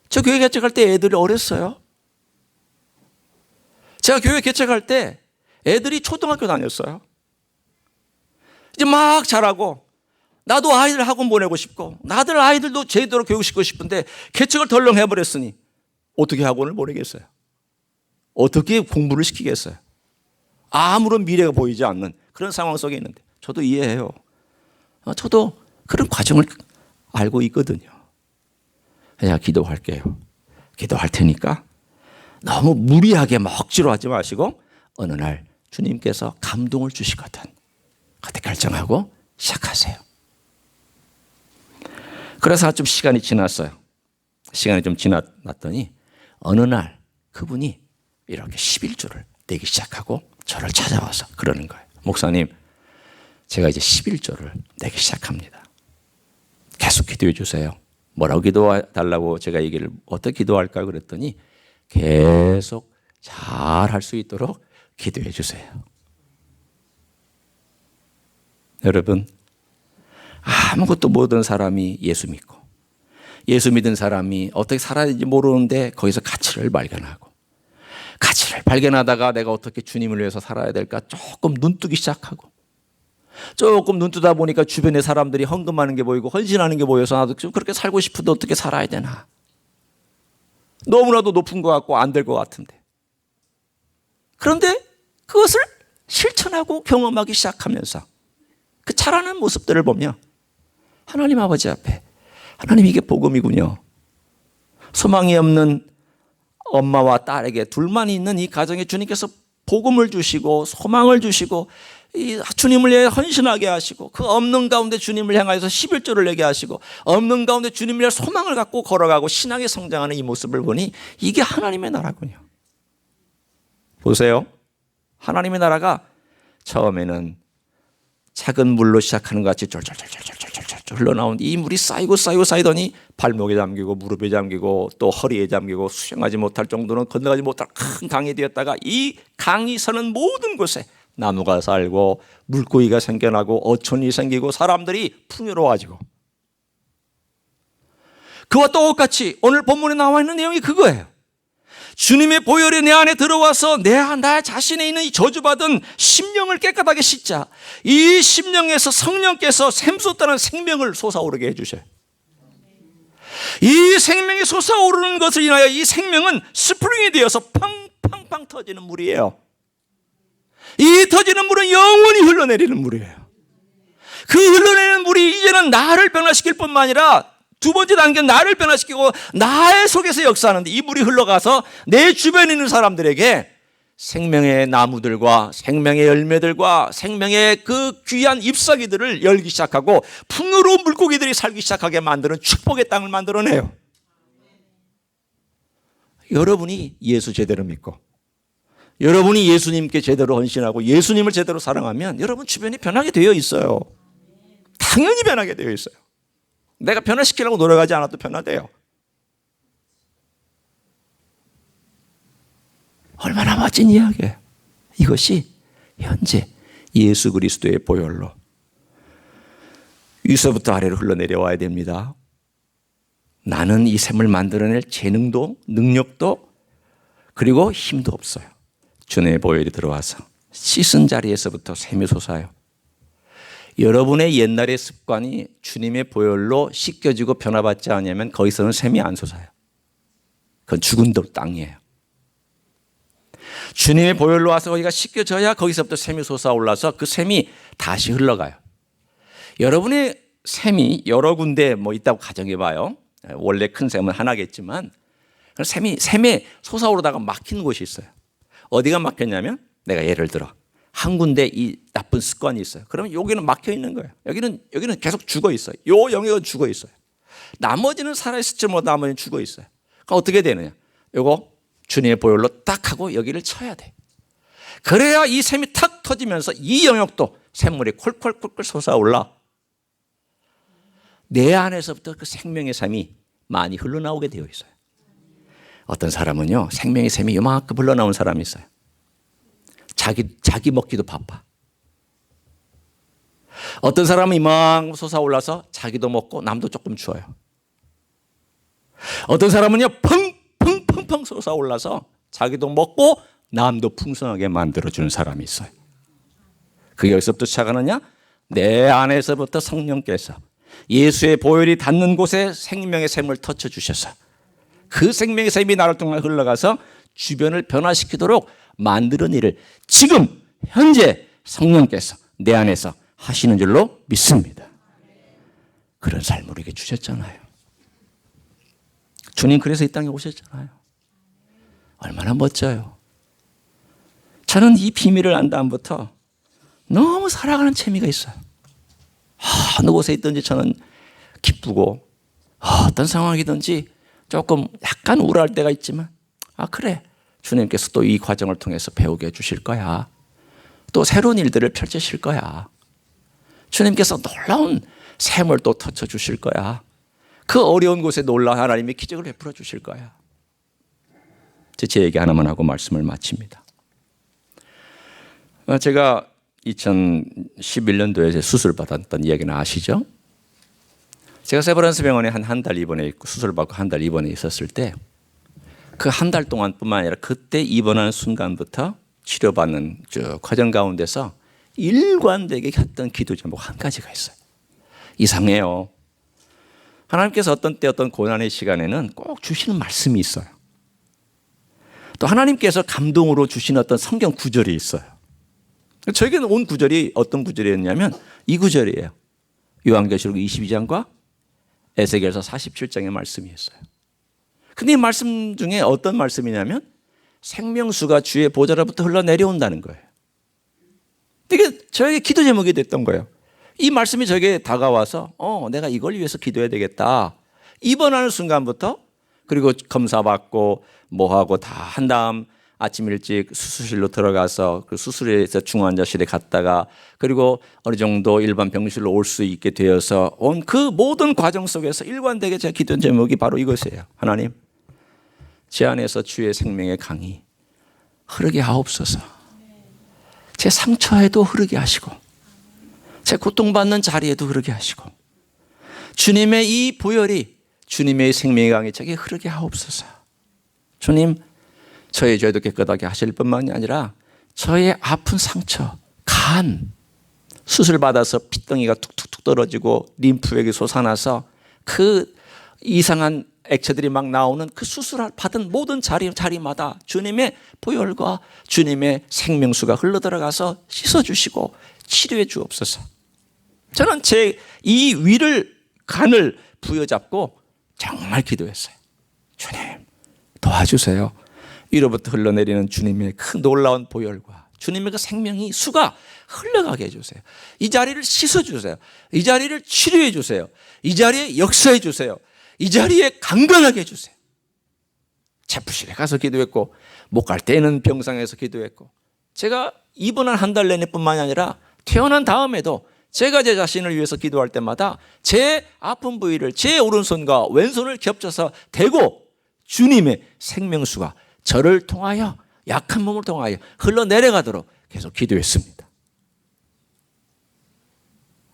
저 교회 개척할 때 애들이 어렸어요. 제가 교회 개척할 때 애들이 초등학교 다녔어요. 이제 막 자라고 나도 아이들 학원 보내고 싶고 나들 아이들도 제대로 교육시키고 싶은데 개척을 덜렁 해버렸으니 어떻게 학원을 보내겠어요? 어떻게 공부를 시키겠어요? 아무런 미래가 보이지 않는 그런 상황 속에 있는데 저도 이해해요. 저도 그런 과정을 알고 있거든요. 그냥 기도할게요. 기도할 테니까 너무 무리하게 막 억지로 하지 마시고 어느 날 주님께서 감동을 주시거든. 그때 결정하고 시작하세요. 그래서 좀 시간이 지났어요. 시간이 좀 지났더니 어느 날 그분이 이렇게 11조를 내기 시작하고 저를 찾아와서 그러는 거예요. 목사님, 제가 이제 11조를 내기 시작합니다. 계속 기도해 주세요. 뭐라고 기도해달라고 제가 얘기를 어떻게 기도할까 그랬더니 계속 잘 할 수 있도록 기도해 주세요. 여러분, 아무것도 모르는 사람이 예수 믿고 예수 믿은 사람이 어떻게 살아야 되는지 모르는데 거기서 가치를 발견하고 가치를 발견하다가 내가 어떻게 주님을 위해서 살아야 될까 조금 눈뜨기 시작하고 조금 눈 뜨다 보니까 주변의 사람들이 헌금하는 게 보이고 헌신하는 게 보여서 나도 좀 그렇게 살고 싶은데 어떻게 살아야 되나. 너무나도 높은 것 같고 안 될 것 같은데. 그런데 그것을 실천하고 경험하기 시작하면서 그 자라는 모습들을 보며 하나님 아버지 앞에 하나님 이게 복음이군요. 소망이 없는 엄마와 딸에게 둘만 있는 이 가정에 주님께서 복음을 주시고 소망을 주시고 이 주님을 위해 헌신하게 하시고 그 없는 가운데 주님을 향하여서 11조를 내게 하시고 없는 가운데 주님을 위해 소망을 갖고 걸어가고 신앙에 성장하는 이 모습을 보니 이게 하나님의 나라군요. 보세요. 하나님의 나라가 처음에는 작은 물로 시작하는 것 같이 쫄쫄쫄쫄쫄쫄쫄 흘러나오는데 이 물이 쌓이고 쌓이더니 발목에 잠기고 무릎에 잠기고 또 허리에 잠기고 수영하지 못할 정도는 건너가지 못할 큰 강이 되었다가 이 강이 서는 모든 곳에 나무가 살고 물고기가 생겨나고 어촌이 생기고 사람들이 풍요로워지고 그와 똑같이 오늘 본문에 나와 있는 내용이 그거예요. 주님의 보혈이 내 안에 들어와서 나 자신에 있는 이 저주받은 심령을 깨끗하게 씻자. 이 심령에서 성령께서 샘솟다는 생명을 솟아오르게 해주셔요. 이 생명이 솟아오르는 것을 인하여 이 생명은 스프링이 되어서 팡팡팡 터지는 물이에요. 이 터지는 물은 영원히 흘러내리는 물이에요. 그 흘러내리는 물이 이제는 나를 변화시킬 뿐만 아니라 두 번째 단계는 나를 변화시키고 나의 속에서 역사하는데 이 물이 흘러가서 내 주변에 있는 사람들에게 생명의 나무들과 생명의 열매들과 생명의 그 귀한 잎사귀들을 열기 시작하고 풍요로운 물고기들이 살기 시작하게 만드는 축복의 땅을 만들어내요. 여러분이 예수 제대로 믿고 여러분이 예수님께 제대로 헌신하고 예수님을 제대로 사랑하면 여러분 주변이 변하게 되어 있어요. 당연히 변하게 되어 있어요. 내가 변화시키려고 노력하지 않아도 변화돼요. 얼마나 멋진 이야기예요. 이것이 현재 예수 그리스도의 보혈로 위서부터 아래로 흘러내려와야 됩니다. 나는 이 샘을 만들어낼 재능도 능력도 그리고 힘도 없어요. 주님의 보혈이 들어와서 씻은 자리에서부터 샘이 솟아요. 여러분의 옛날의 습관이 주님의 보혈로 씻겨지고 변화받지 않으면 거기서는 샘이 안 솟아요. 그건 죽은 땅이에요. 주님의 보혈로 와서 거기가 씻겨져야 거기서부터 샘이 솟아올라서 그 샘이 다시 흘러가요. 여러분의 샘이 여러 군데 있다고 가정해봐요. 원래 큰 샘은 하나겠지만 샘에 솟아오르다가 막힌 곳이 있어요. 어디가 막혔냐면 내가 예를 들어 한 군데 이 나쁜 습관이 있어요. 그러면 여기는 막혀 있는 거예요. 여기는 계속 죽어 있어요. 요 영역은 죽어 있어요. 나머지는 살아있을지 뭐 나머지는 죽어 있어요. 그럼 어떻게 되느냐? 요거 주님의 보혈로 딱 하고 여기를 쳐야 돼. 그래야 이 샘이 탁 터지면서 이 영역도 샘물이 콜콜콜콜 솟아올라. 내 안에서부터 그 생명의 샘이 많이 흘러나오게 되어 있어요. 어떤 사람은요, 생명의 샘이 요만큼 흘러나온 사람이 있어요. 자기 먹기도 바빠. 어떤 사람은 이만큼 솟아올라서 자기도 먹고 남도 조금 주어요. 어떤 사람은요, 펑펑펑펑 솟아올라서 자기도 먹고 남도 풍성하게 만들어주는 사람이 있어요. 그게 어디서부터 시작하느냐? 내 안에서부터 성령께서 예수의 보혈이 닿는 곳에 생명의 샘을 터쳐주셔서 그 생명의 샘이 나를 통해 흘러가서 주변을 변화시키도록 만드는 일을 지금 현재 성령께서 내 안에서 하시는 줄로 믿습니다. 그런 삶을 우리에게 주셨잖아요. 주님 그래서 이 땅에 오셨잖아요. 얼마나 멋져요. 저는 이 비밀을 안 다음부터 너무 살아가는 재미가 있어요. 어느 곳에 있든지 저는 기쁘고 어떤 상황이든지 조금 약간 우울할 때가 있지만 그래, 주님께서 또 이 과정을 통해서 배우게 해주실 거야. 또 새로운 일들을 펼치실 거야. 주님께서 놀라운 샘을 또 터쳐주실 거야. 그 어려운 곳에 놀라운 하나님의 기적을 베풀어 주실 거야. 제 얘기 하나만 하고 말씀을 마칩니다. 제가 2011년도에 수술 받았던 이야기는 아시죠? 제가 세브란스 병원에 한 달 입원해 있고 수술 받고 한 달 입원해 있었을 때 그 한 달 동안뿐만 아니라 그때 입원하는 순간부터 치료받는 쭉 과정 가운데서 일관되게 했던 기도 제목 한 가지가 있어요. 이상해요. 하나님께서 어떤 때 어떤 고난의 시간에는 꼭 주시는 말씀이 있어요. 또 하나님께서 감동으로 주시는 어떤 성경 구절이 있어요. 저에게는 온 구절이 어떤 구절이었냐면 이 구절이에요. 요한계시록 22장과 에스겔서 47장의 말씀이었어요. 근데 이 말씀 중에 어떤 말씀이냐면 생명수가 주의 보좌로부터 흘러내려온다는 거예요. 이게 저에게 기도 제목이 됐던 거예요. 이 말씀이 저에게 다가와서 내가 이걸 위해서 기도해야 되겠다. 입원하는 순간부터 그리고 검사받고 뭐하고 다 한 다음 아침 일찍 수술실로 들어가서 그 수술에서 중환자실에 갔다가 그리고 어느 정도 일반 병실로 올 수 있게 되어서 온 그 모든 과정 속에서 일관되게 제가 기도한 제목이 바로 이것이에요. 하나님, 제 안에서 주의 생명의 강이 흐르게 하옵소서. 제 상처에도 흐르게 하시고 제 고통받는 자리에도 흐르게 하시고 주님의 이 보혈이 주님의 생명의 강이 저게 흐르게 하옵소서. 주님, 저의 죄도 깨끗하게 하실 뿐만이 아니라 저의 아픈 상처, 간, 수술받아서 피덩이가 툭툭툭 떨어지고 림프액이 솟아나서 그 이상한 액체들이 막 나오는 그 수술 받은 모든 자리마다 주님의 보혈과 주님의 생명수가 흘러들어가서 씻어주시고 치료해 주옵소서. 저는 제 이 위를 간을 부여잡고 정말 기도했어요. 주님 도와주세요. 위로부터 흘러내리는 주님의 그 놀라운 보혈과 주님의 그 생명이 수가 흘러가게 해주세요. 이 자리를 씻어주세요. 이 자리를 치료해 주세요. 이 자리에 역사해 주세요. 이 자리에 강건하게 해주세요. 체프실에 가서 기도했고 못 갈 때는 병상에서 기도했고 제가 입원한 한 달 내내 뿐만이 아니라 태어난 다음에도 제가 제 자신을 위해서 기도할 때마다 제 아픈 부위를 제 오른손과 왼손을 겹쳐서 대고 주님의 생명수가 저를 통하여 약한 몸을 통하여 흘러내려가도록 계속 기도했습니다.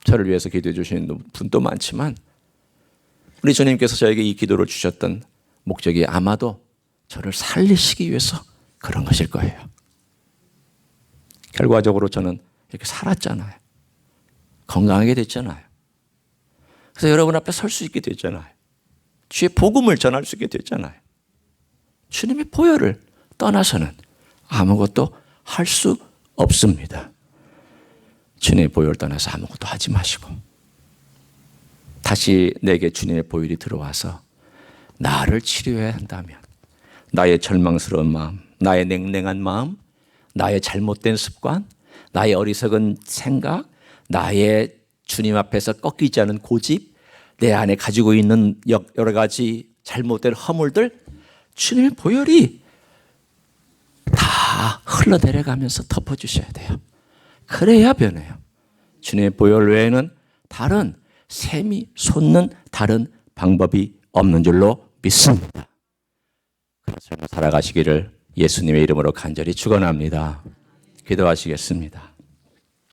저를 위해서 기도해 주시는 분도 많지만 우리 주님께서 저에게 이 기도를 주셨던 목적이 아마도 저를 살리시기 위해서 그런 것일 거예요. 결과적으로 저는 이렇게 살았잖아요. 건강하게 됐잖아요. 그래서 여러분 앞에 설 수 있게 됐잖아요. 주의 복음을 전할 수 있게 됐잖아요. 주님의 보혈을 떠나서는 아무것도 할 수 없습니다. 주님의 보혈을 떠나서 아무것도 하지 마시고 다시 내게 주님의 보혈이 들어와서 나를 치료해야 한다면 나의 절망스러운 마음, 나의 냉랭한 마음, 나의 잘못된 습관, 나의 어리석은 생각, 나의 주님 앞에서 꺾이지 않은 고집, 내 안에 가지고 있는 여러 가지 잘못된 허물들 주님의 보혈이 다 흘러내려가면서 덮어주셔야 돼요. 그래야 변해요. 주님의 보혈 외에는 다른 샘이 솟는 다른 방법이 없는 줄로 믿습니다. 그래서 살아가시기를 예수님의 이름으로 간절히 축원합니다. 기도하시겠습니다.